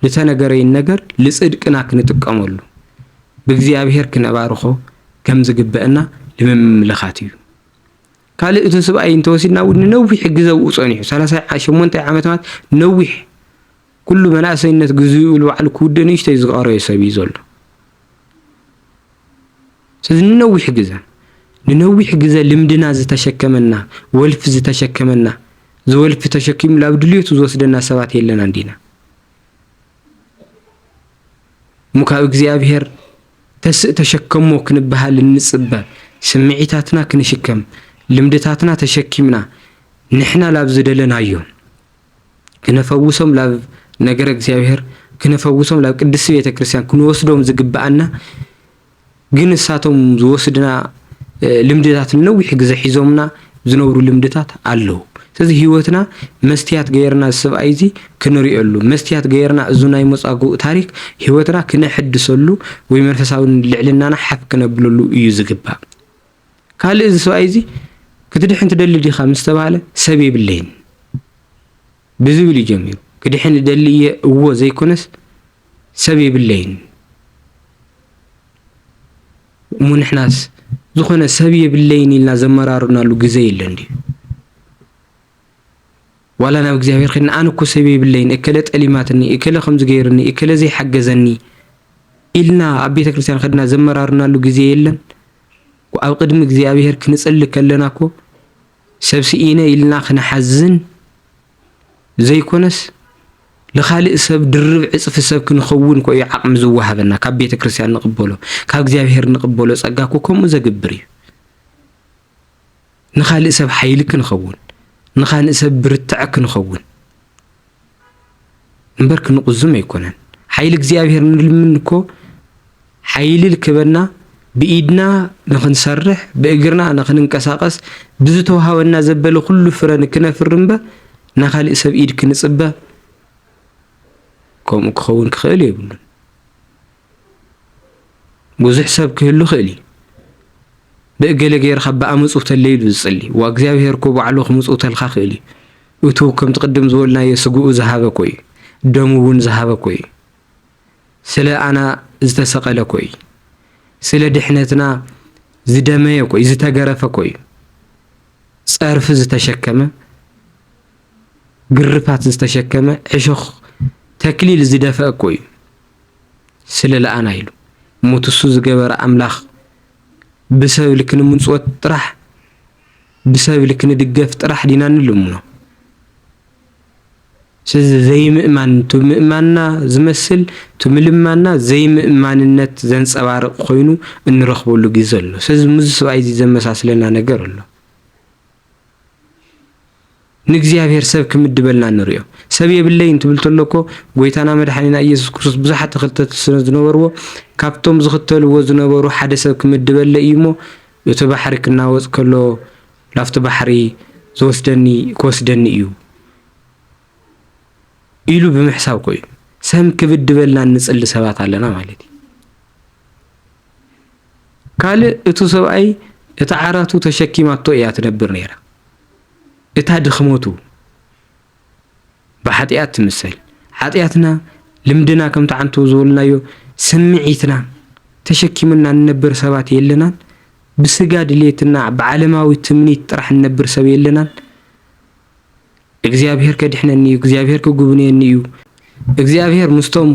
ለተነገረኝ ነገር ለጽድቅና ክንጥቀመሉ በእግዚአብሔር ክነባርኾ ከም ዝግበአና ለመምለኻት እዩ ካልእ እቲ ሰብኣይ እንተወሲድና ነዊሕ ግዜ ውፅኒሑ 38 ዓመታት ነዊሕ ኩሉ መናእሰይነት ግዜኡ ልባዕሉ ክውድን ይሽተይ ዝቐረዮ ሰብ እዩ ዘሎ ስለዚ ንነዊሕ ግዜ ልምድና ዝተሸከመና ወልፍ ዝተሸከመና ዝወልፍ ተሸኪሙ ላብ ድልየቱ ዝወስደና ሰባት የለና እንዲና ሙካብ እግዚአብሔር ተሸከሞ ክንበሃል እንጽበ ስምዒታትና ክንሽከም ልምድታትና ተሸኪምና ንሕና ላብ ዝደለናዮ ክነፈውሶም ላብ ነገር እግዚአብሔር ክነፈውሶም ላብ ቅድስ ቤተ ክርስቲያን ክንወስዶም ዝግባአና ግን እሳቶም ዝወስድና ልምድታት ነዊሕ ግዜ ሒዞምና ዝነብሩ ልምድታት አለው ስለዚህ ህይወትና መስትያት ገየርና ሰብአይዚ ክንሪየሉ መስትያት ገየርና እዙ ናይ መጻጉዕ ታሪክ ህይወትና ክነሕድሰሉ ወይ መንፈሳውን ልዕልናና ሓፍ ክነብለሉ እዩ ዝግባእ ካልእ ሰብአይዚ كتدحن تدلي دي خامس تبعله سبب اللين بزول جميل كدحن تدلي هو زي كونس سبب اللين من إحناس زخنا سبب اللين إلنا زمرارنا لو جزي اللندي ولا أنا بجزاير خلنا أنا كو سبب اللين أكلت كلماتني أكل خمس غيرني أكل زي حق زني إلنا أبيتك كريستيان خدنا زمرارنا لو جزي اللن وأو قدم እግዚአብሔር ክንጽልይ ከለናኮ ሰብሲኢነ ኢልና ክነሐዝን ዘይኮነስ ለኻልእ ሰብ ድርብ ዕጽፍ ሰብ ክንኸውን ኮይ ዓቅም ዝዋሃበና ካብ ቤተ ክርስቲያን ንቅበሎ ካብ እግዚአብሔር ንቅበሎ ጸጋኮ ከም ዘግብር እዩ ንኻልእ ሰብ ኃይል ክንኸውን ንኻልእ ሰብ ብርትዕ ክንኸውን እንበር ክንቁዝም ኣይኮነን ኃይል እግዚአብሔር ንልምንኮ ኃይል ልክበና بإيدنا نخنسرح بإجرنا نخننقساقس بزتوهاونا زبل كل فرن كنا فرنبا نخالي سب إيد كنصبا كوم كخون خالي يقولون بوز حساب كهلو خالي بقال غير خبا امصوت الليل وصلي واغزابير كو بعلو خمصوت الخخلي وتو كم تقدم زولنا يسقو زهابه كوي دمون زهابه كوي سلا انا استسقله كوي سلا دحنتنا زدميه كوي زتغرفه كوي صرف زتشكمه غرفات زتشكمه عشخ تكليل زدفه كوي سلا لا انا يلو موتسو زغبر املاخ بسبب لكن منصوت طرح بسبب لكن دغف طرح دينا نلمنو زي مؤمن تمؤمننا زمسل تملمنا زي مؤمنነት ዘንጸባርቅ ኮይኑ እንረኽበሉ ግዜ ኣሎ ስለዚህ ሙዝ ሰብአይ ዘመሳስለና ነገር ኣሎ ንእግዚአብሔር ሰብ ክምድበልና ንሪዮ ሰብ የብለይ እንትብልተለኮ ጎይታና መድኃኒና ኢየሱስ ክርስቶስ ብዙሓት ተኽልተት ዝነበርዎ ካብቶም ዝኽተልዎ ዝነበሩ ሓደ ሰብ ክምድበለ እዩሞ እቲ ባሕሪ ክናወጽ ከሎ ላፍቲ ባሕሪ ዝወስደኒ ክወስደኒ እዩ ኢሉ ብምሕሳብ ኮይ ሰም ክብድበልና ንጽሊ ሰባት ኣለና ማለት እዩ ካልእ እቲ ሰብኣይ እቲ ዓራቱ ተሸኪማቶ እያ ትነብር ነይራ እታ ድኽሞቱ በኃጢአት ትምሰል ኃጢአትና ልምድና ከም ተዓንቶ ዝወልናዮ ስምዒትና ተሸኪምና ንነብር ሰባት የለናን ብስጋ ድሌትና በዓለማዊ ትምኒት ጥራሕ ንነብር ሰብ የለናን እግዚአብሔር ከድሕነኒ እግዚአብሔር ከጉብነኒ እዩ እግዚአብሔር ምስቶም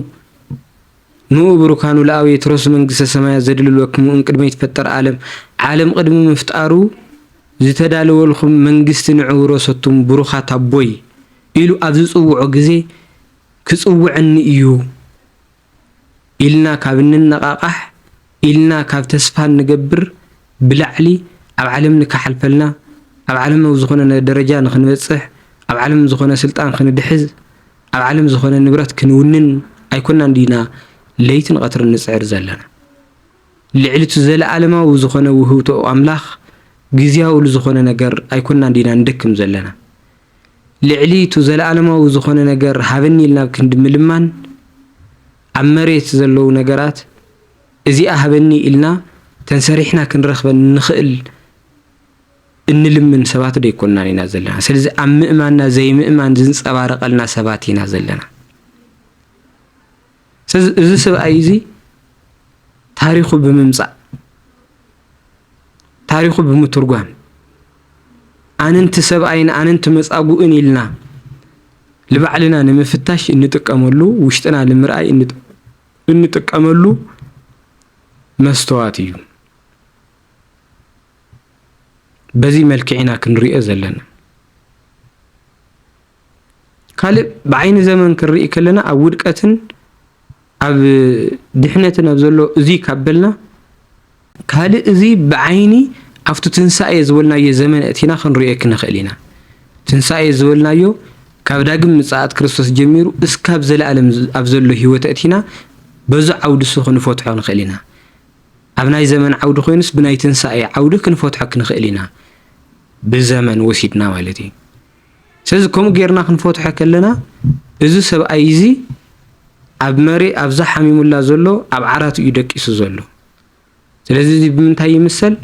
ንኡብሩካኑ ለአብ የትረሱ መንግሥተ ሰማያት ዘድልልወክሙ እንቅድመ ይትፈጠር ዓለም ቅድሚ ምፍጣሩ ዝተዳለወልኩም መንግስቲ ንዕውሮ ሰቱም ብሩኻት አቦይ ኢሉ ኣብ ዝጽውዖ ግዜ ክጽውዕኒ እዩ ኢልና ካብ ንነቃቃሕ ኢልና ካብ ተስፋ ንገብር ብላዕሊ ኣብ ዓለም ንከሓልፈልና ኣብ ዓለም ዝኾነ ደረጃ ንኽንበጽሕ ኣብ ዓለም ዝኾነ ስልጣን ክንድሕዝ ኣብ ዓለም ዝኾነ ንብረት ክንውንን ኣይኮና እንዲና ليتن قطر نصعر زلنا لعلت زلعلماو زخونه وهوتو املاخ غزياو لزخونه ነገር አይኮና እንዲና እንደክም ዘለና لعليت زلعلماو زخونه ነገር ሃበኒልና ክንድምልማን ኣብ መሬት ዘለው ነገራት እዚኣ ሃበኒ ኢልና ተንሰሪሕና ክንረኽበን ንኽእል እንልምን ሰባት ደይኮና ኢና ዘለና ስለዚ ኣብ ምእማንና ዘይምእማን ዝንጸባረቀልና ሰባት ኢና ዘለና ስለዚ እዚ ሰብኣይ እዚ ታሪኹ ብምምጻእ ታሪኹ ብምትርጓም ኣነንቲ ሰብኣይን ኣነንቲ መጻጉእን ኢልና لبعلنا نمفتاش نتقملو وشتنا لمرأي نتقملو مستواتيو بزي ملكعنا كنرئ زلنا كالب بعين زمن كنرئ كلنا أو ودقتن أب دحنتنا بزلو زي كابلنا كالب زي بعيني أفتو تنساء يزولنا يزمن أتينا خنرئ كنخلينا تنساء يزولنا يو ካብ ዳግም ምጽአት ክርስቶስ ጀሚሩ እስካብ ዘለዓለም ኣብ ዘሎ ህይወት እቲና በዛ ዓውድ ስኹን ፈትሖ ንኽእሊና ኣብ ናይ ዘመን ዓውድ ኮይንስ ብናይ ትንሳኤ ዓውድ ክንፈትሖ ክንኽእሊና ብዘመን ወሲድና ማለት እዩ ስለዚ ከምኡ ጌርና ክንፈትሖ ከለና እዚ ሰብኣይ እዚ ኣብ መሪ ኣብዛ ሓሚሙላ ዘሎ ኣብ ዓራት እዩ ደቂሱ ዘሎ ስለዚ ብምንታይ ይምሰል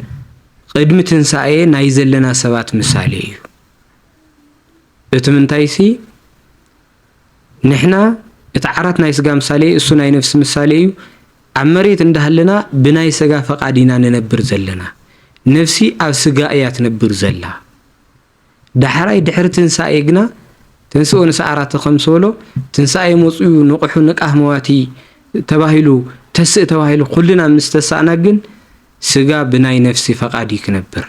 ቅድሚ ትንሳኤ ናይ ዘለና ሰባት ምሳሌ እዩ እትምንታይሲ ንሕና እትዓራት ናይ ስጋ ምሳሌ እሱ ናይ ነፍስ ምሳሌ እዩ ኣብ መሬት እንዳሃለና ብናይ ስጋ ፈቃዲና ነነብር ዘለና ነፍሲ ኣብ ስጋ እያ ትነብር ዘላ ዳሕራይ ድሕሪ ትንሳኤ ግና ትንስኡ ንሰዓራት ከምሰሎ ትንሳኤ መጽኡ ንቑሑ ንቃህ መዋቲ ተባሂሉ ተስእ ተባሂሉ ኩልና ምስተሳእና ግን ስጋ ብናይ ነፍሲ ፈቃዲ ክነብር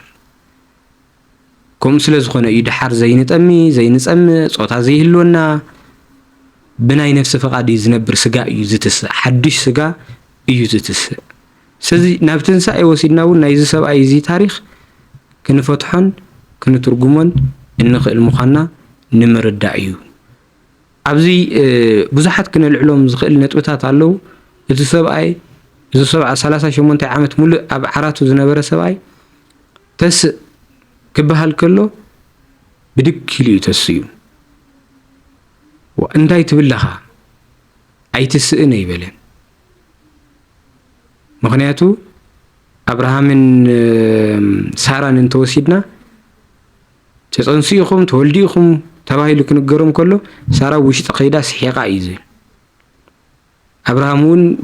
كم سلزخنا يدحر زين تأمي زين تأم صوت زيهلونا بناي نفس فقاد يزنبر سجا يزتس حدش سجا يزتس سزي نبتنسى وسيدنا ونايز سب أيزي تاريخ كنفتحن كنترجمن النخ المخنا نمر الدعيو أبزي بزحت كن العلوم زخيل نتوتات علو السب أي السب على 3 شمونت عامت مل أب عراتو زنبر سب أي تس كبهال كله بدك كيلو تسيو وأنداي تبلها أي تسئنا يبلن مغنياتو أبراهام سارة ننتوسيدنا تتنسيخم تولديخم تباهي لكن الجرم كله سارة وش تقيدا سحيقا إيزي أبراهامون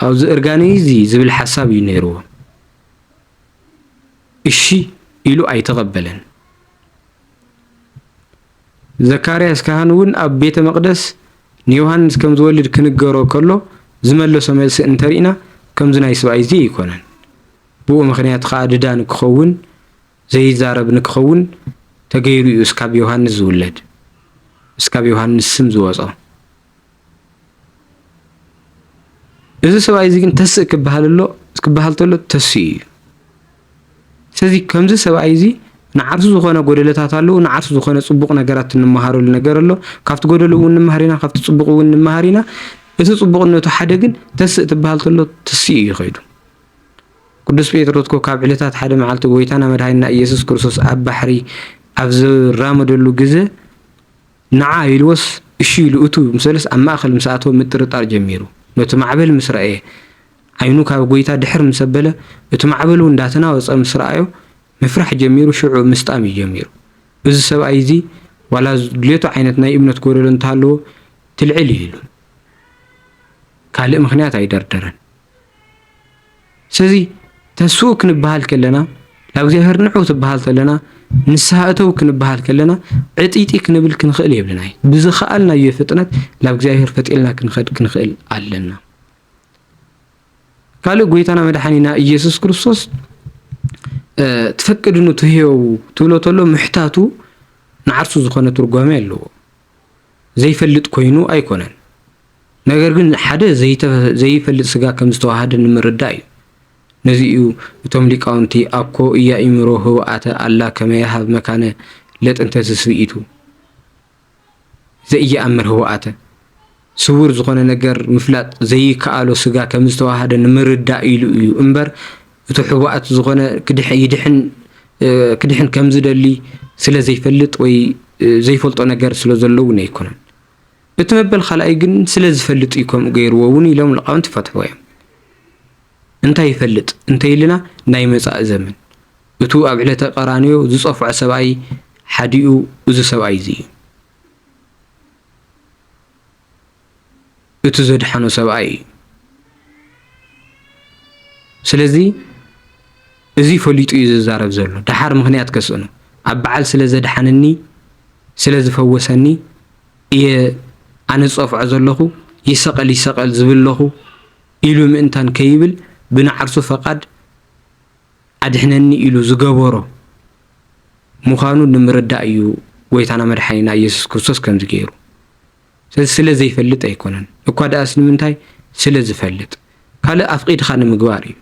أو زرقانيزي زبل حساب ينيرو الشي إلو أي تقبلن زكارياس كهانون أب بيت مقدس نيوهانس كم زولد كنجرو كله زملو سملس انترينا كم زناي سواي زي يكونن بو مخنيات قاددان كخون زي زارب نكخون تغيرو اسكاب يوحنس زولد اسكاب يوحنس سم زوصا إذا سواي زي كن تسك بحاللو اسكبحالتلو تسي سزي كمز سبعي زي نعرف زخانة قولة تاتالو نعرف زخانة صبق نجارات النمهارو النجار الله كافت قولة ونمهارينا كافت صبق ونمهارينا إذا صبق إنه تحدقن تسق تبهالتلو تسيء يخيدو قدس بيتروتكو كابعلتات حدا معالتو قويتانا مدهينا يسوس كرسوس أب بحري أفز رامدلو جزء نعايل وس الشيء أتو مسلس أما أخل مساعته مترطار جميرو لو تمعبل مسرائيه عينو كاب قويتا دحر مسبلة يتمعبلو نداتنا وصل مسرائيو مفرح جميرو شعو مستامي جميرو إذا سبا أيزي ولا ليتو عينتنا ابنة كوريلو انتهالو تلعليلو كالي مخنيات أي دردرن سزي تسوك نبهال كلنا لو زيهر نحو تبهال كلنا نساعتو كنبهال كلنا عطيتي كنبل كنخيل يبلناي بزخالنا يفتنت لو زيهر فتقلنا كنخيل علنا قالوا قويتنا مدحانينا يسوس كريستوس تفكر انه تهيو تولو محتاتو نعرفو زخونه ترغوامي له زي فلط كوينو ايكونن ነገር ግን ሓደ ዘይፈልጥ ስጋ ከም ዝተዋሃደ ንምርዳእ እዩ ነዚኡ እቶም ሊቃውንቲ አኮ እያ ኢምሮ ህዋአተ አላ ከመያሃብ መካነ ለጥንተ ስስቢኢቱ ዘእያእምር ህዋአተ ስውር ዝኾነ ነገር ምፍላጥ ዘይከኣሎ ስጋ ከም ዝተዋሃደ ንምርዳእ ኢሉ እዩ እምበር እቲ ሕቡኣት ዝኾነ ክድሕን ከም ዝደሊ ስለ ዘይፈልጥ ወይ ዘይፈልጦ ነገር ስለ ዘለዎ ኣይኮነን። እቲ መበል ካልኣይ ግን ስለ ዝፈልጥ እዩ ከምኡ ገይርዎ እውን ኢሎም ሊቃውንቲ ይፈትሕዎ እዮም። እንታይ ይፈልጥ እንታይ ኢልና ናይ መጻእ ዘመን እቱ ኣብ ዕለተ ቀራንዮ ዝጸፍዖ ሰብኣይ ሓዲኡ እዚ ሰብኣይ እዚ እዩ። እቲ ዘድሓኖ ሰብኣይ እዩ። ስለዚ እዚ ፈሊጡ እዩ ዝዛረብ ዘሎ ድሓር ምክንያት ከስእኑ ኣብ በዓል ስለ ዘድሓነኒ ስለ ዝፈወሰኒ እየ ኣነ ዝጸፍዖ ዘለኹ ይሰቐል ዝብለኹ ኢሉ ምእንታን ከይብል ብናዓርሱ ፈቃድ ኣድሕነኒ ኢሉ ዝገበሮ ምዃኑ ንምርዳእ እዩ ጎይታና መድሓኒና ኢየሱስ ክርስቶስ ከምዚ ገይሩ። ስለ ዘይፈልጥ ኣይኮነን እኳ ደኣስ ንምንታይ ስለ ዝፈልጥ ካልእ ኣፍቂድኻ ንምግባር እዩ።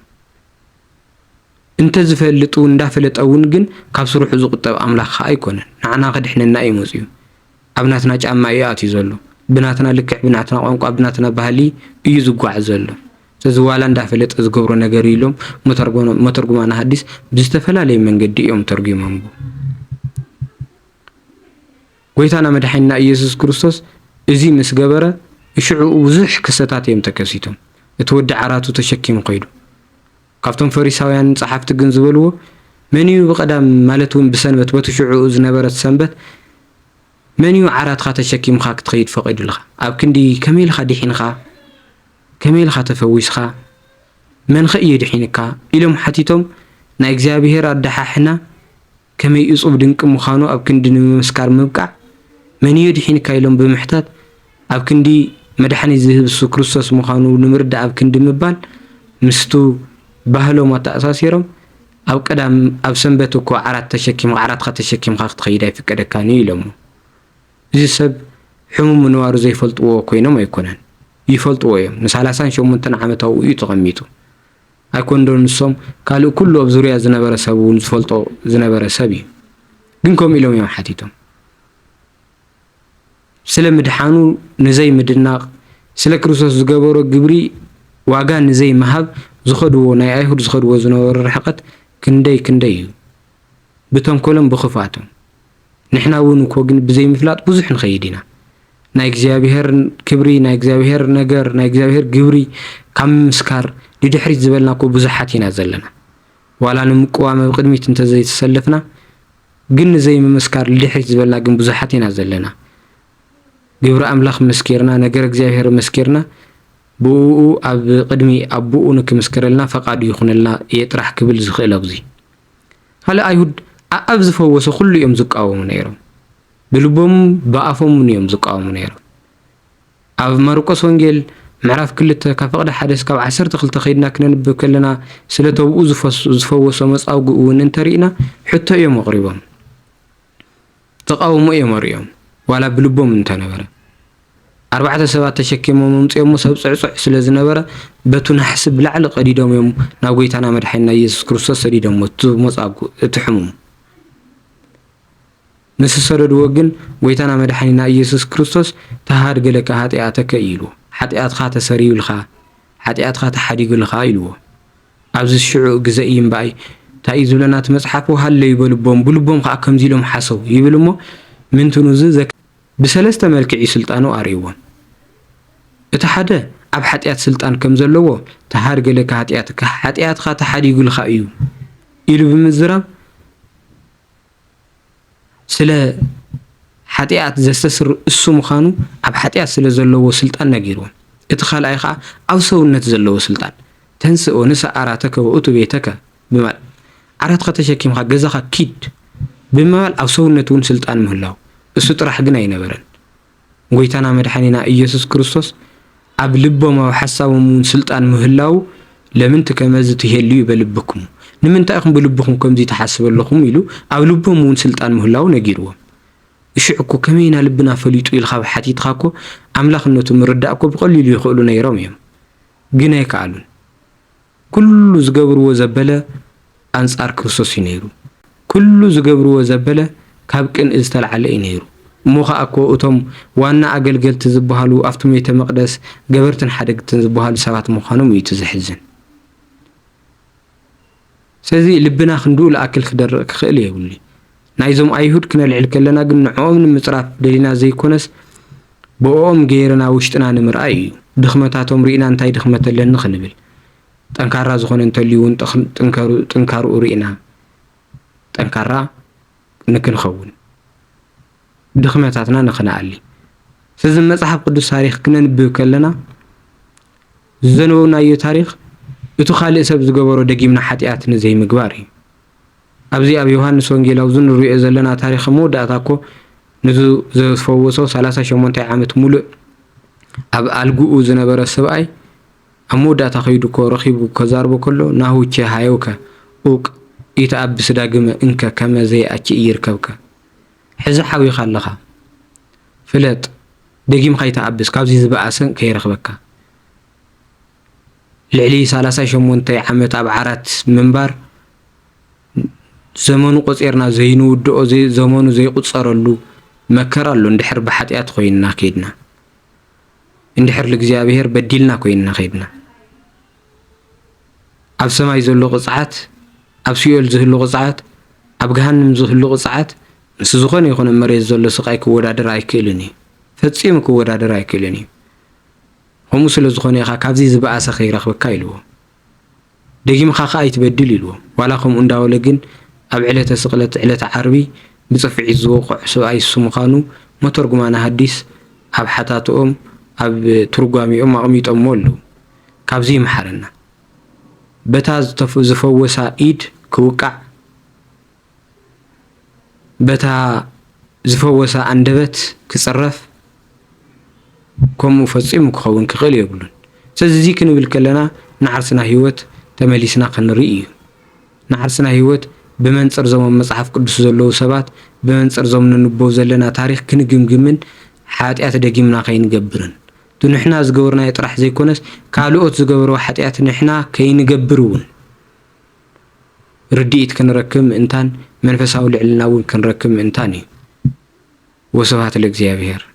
እንተ ዝፈልጡ እንዳፈለጠ እውን ግን ካብ ስሩሑ ዝቁጠብ ኣምላኽ ከዓ ኣይኮነን። ንዓና ከድሕነና እዩ መፅዩ ኣብ ናትና ጫማ እዩ ኣትዩ ዘሎ ብናትና ልክዕ ብናትና ቋንቋ ብናትና ባህሊ እዩ ዝጓዓዝ ዘሎ። ስለዚ ዋላ እንዳፈለጠ ዝገብሮ ነገር ኢሎም መተርጉማና ሐዲስ ብዝተፈላለየ መንገዲ እዮም ተርጉሞምዎ። ጎይታና መድሓኒና ኢየሱስ ክርስቶስ እዚ ምስ ገበረ ሽዑ ብዙሕ ክስተታት እዮም ተከሲቶም እቲ ወዲ ዓራቱ ተሸኪሙ ከይዱ ካብቶም ፈሪሳውያን ጸሓፍቲ ግን ዝበልዎ መን እዩ ብቀዳም ማለት እውን ብሰንበት በትሽዑ ዝነበረት ሰንበት መን እዩ ዓራትካ ተሸኪምካ ክትኸይድ ፈቂዱልካ ኣብ ክንዲ ከመይ ኢልካ ዲሒንካ ከመይ ኢልካ ተፈዊስካ መን ኸእየ ድሒንካ ኢሎም ሓቲቶም ናይ እግዚአብሔር ኣደሓሕና ከመይ እጹብ ድንቅ ምዃኑ ኣብ ክንዲ ንምስካር ምብቃዕ መን እዩ ድሒንካ ኢሎም ብምሕታት ኣብ ክንዲ መድሓኒት ዝህብ እሱ ክርስቶስ ምዃኑ ንምርዳእ ኣብ ክንዲ ምባል ምስቱ ባህሎም ኣተኣሳሲሮም ኣብ ቀዳም ኣብ ሰንበት እኮ ዓራትካ ተሸኪምካ ክትኸይድ ኣይፍቀደካኒ ኢሎም እዚ ሰብ ሕሙም ምንባሩ ዘይፈልጥዎ ኮይኖም ኣይኮነን ይፈልጥዎ እዮም። ን38 ዓመት ኣብኡ እዩ ተቐሚጡ ኣይኮን ዶ ንሶም ካልእ ኩሉ ኣብ ዙርያ ዝነበረ ሰብ እውን ዝፈልጦ ዝነበረ ሰብ እዩ። ግን ከምኡ ኢሎም እዮም ሓቲቶም ስለ ምድሓኑ ንዘይ ምድናቕ ስለ ክርስቶስ ዝገበሮ ግብሪ ዋጋ ንዘይ መሃብ ዝኸድዎ ናይ ኣይሁድ ዝኸድዎ ዝነበረ ርሕቀት ክንደይ እዩ ብተንኮሎም ብኽፋቶም ንሕና እውን እኮ ግን ብዘይ ምፍላጥ ብዙሕ ንኸይድ ኢና ናይ እግዚአብሔር ክብሪ ናይ እግዚአብሔር ነገር ናይ እግዚአብሔር ግብሪ ካብ ምስካር ድሕሪት ዝበልና እኮ ብዙሓት ኢና ዘለና ዋላ ንምቁዋመ ብቅድሚት እንተ ዘይተሰለፍና ግን ንዘይ ምምስካር ድሕሪት ዝበልና ግን ብዙሓት ኢና ዘለና ግብሪ ኣምላኽ መስኪርና ነገር እግዚአብሔር መስኪርና ብኡ ኣብ ቅድሚ ኣቡኡ ንክምስክረልና ፈቃዱ ይኹነልና የጥራሕ ክብል ዝኽእል ኣብዚ ካልእ ኣይሁድ ኣብ ዝፈወሰ ኩሉ እዮም ዝቃወሙ ነይሮም ብልቦም ብኣፎም እዮም ዝቃወሙ ነይሮም። ኣብ ማርቆስ ወንጌል ምዕራፍ 2 ካብ ፈቅደ 1 እስካብ 12 ከይድና ክነንብብ ከለና ስለ ተብኡ ዝፈወሶ መጻውጉ እውን እንተሪእና ሕቶ እዮም ኣቕሪቦም ተቃውሞ እዮም ኣርእዮም ዋላ ብልቦም እንተነበረ 4 ሰባት ተሸኪሞም መምጽኦም ሰብ ጽዕጽዕ ስለ ዝነበረ በቱ ናሕስብ ላዕሊ ቀዲዶም እዮም ናብ ጎይታና መድሓኒና ኢየሱስ ክርስቶስ ሰዲዶም መጻጉ እቲ ሕሙም ምስ ሰደድዎ ግን ጎይታና መድሓኒና ኢየሱስ ክርስቶስ ተሃድ ገለካ ኃጢአተከ ኢሉ ኃጢአትካ ተሰሪዩልካ ኃጢአትካ ተሓዲጉልካ ኢልዎ ኣብዚ ሽዑ ግዜ እምባይ ታይ ዝብለናት መጽሓፍ ወሃለ ይበልቦም ብልቦም ከዓ ከምዚ ኢሎም ሓሰው ይብልሞ ምንትኑ ብሰለስተ መልክዕ ስልጣኑ ኣርእይዎም እቲ ሓደ ኣብ ኃጢአት ስልጣን ከም ዘለዎ ተሃድ ገለካ ኃጢአትካ ተሓዲጉልካ እዩ ኢሉ ብምዝራብ ስለ ኃጢአት ዘስተስር እሱ ምዃኑ ኣብ ኃጢአት ስለ ዘለዎ ስልጣን ነጊርዎ እቲ ካልኣይ ከዓ ኣብ ሰውነት ዘለዎ ስልጣን ተንስኦ ንሰዓራተከ ወእቱ ቤተከ ብማል ዓራትካ ተሸኪምካ ገዛኻ ኪድ ብማል ኣብ ሰውነት እውን ስልጣን ምህላው እሱ ጥራሕ ግን ኣይነበረን። ጎይታና መድሓኒና ኢየሱስ ክርስቶስ ኣብ ልቦም ኣብ ሓሳቦም እውን ስልጣን ምህላው ለምን ከመዝ ትሄልዩ በልብኩም ንምንታይ ኢኹም ብልብኩም ከምዚ ተሓስበለኩም ኢሉ ኣብ ልቦም እውን ስልጣን ምህላው ነጊርዎም እሽዕኩ ከመይና ልብና ፈሊጡ ኢልካ ሓቲትካ እኮ ኣምላኽነቱ ምርዳእ እኮ ብቐሊሉ ይኽእሉ ነይሮም እዮም ግን ኣይከኣሉን። ኩሉ ዝገብርዎ ዘበለ ኣንጻር ክርስቶስ እዩ ነይሩ ኩሉ ዝገብርዎ ዘበለ ካብ ቅን ዝተልዓለ እዩ ነይሩ موخا أكو أتم وانا أقلقلت زبهالو أفتم مقدس قبرتن حدقتن زبهالو سبات مخانم يتزحزن سيزي لبنا خندول أكل خدر خليه يقولي نايزم أيهود كنا العلك لنا قلنا عوم مصرف دلينا زي كونس بقوم غيرنا وشتنا نمرأي دخمتاتهم رئينا انتاي دخمت لن نخنبل تنكارا زخون انتليون تنكارو رئينا تنكارا نكن خون دخمتاتنا نخنا علي سيزم مصحف قدس تاريخ كنا نبيو كلنا زنونا ايو تاريخ يتو خالق سب زغبرو دقيمنا حتياتنا زي مقباري أبزي أبي يوحنس وانجيل أوزن رؤية زلنا تاريخ مودة أتاكو نزو زفووسو 38 عامت ملء أب ألقو زنبر السبعي أمودة تخيدو كو رخيبو كزاربو كله ناهو تشي هايوكا اوك إيتا أب سداقم إنكا كما زي أتشي يركبكا حزا حاوي خالخا فلت دقيم خيتا أبس كابزي زبقاسن كي رخبكا لعلي 38 عامت أب عرات منبار زمانو قصيرنا زينو ودو زي زمانو زي قصرلو مكرالو اندحر بحطيات خوينا كيدنا اندحر لእግዚአብሔር بديلنا كوينا خيدنا اب سماي زلو قصعات اب سيول زهلو قصعات اب جهنم زهلو قصعات مس زخون يكون مريز زلو سقاي كودادر ايكلني فصيم كودادر ايكلني هم سلو زخون يخا كابزي زباس خير رخبكا يلو دغيم خاخا يتبدل يلو ولاكم انداول جن أب علة سقلت علة عربي بصفع الزوق سواء السمخانو ما ترجمانا حديث أب حتاتهم أب ترجمي أميت أمولو كابزي محرنا بتاز زفوسا إيد كوكع بتا زفوسا أندبت كصرف كم مفصيم كخون كغلي يقولون سزيك نبالكلنا نعرسنا هيوت تمليسنا قنرئي نعرسنا هيوت بمنصر زمن مصحف قدس زلو سبات بمنصر زمن نبو زلنا تاريخ كنجمجمن حاتيات دقيمنا كينجبرن دو نحنا زغورنا يطرح زي كونس كالوت زغورو حاتيات نحنا كينجبرون رديت كنركم انتان منفساو لعلنا ون كنركم انتاني وسبحات لእግዚአብሔር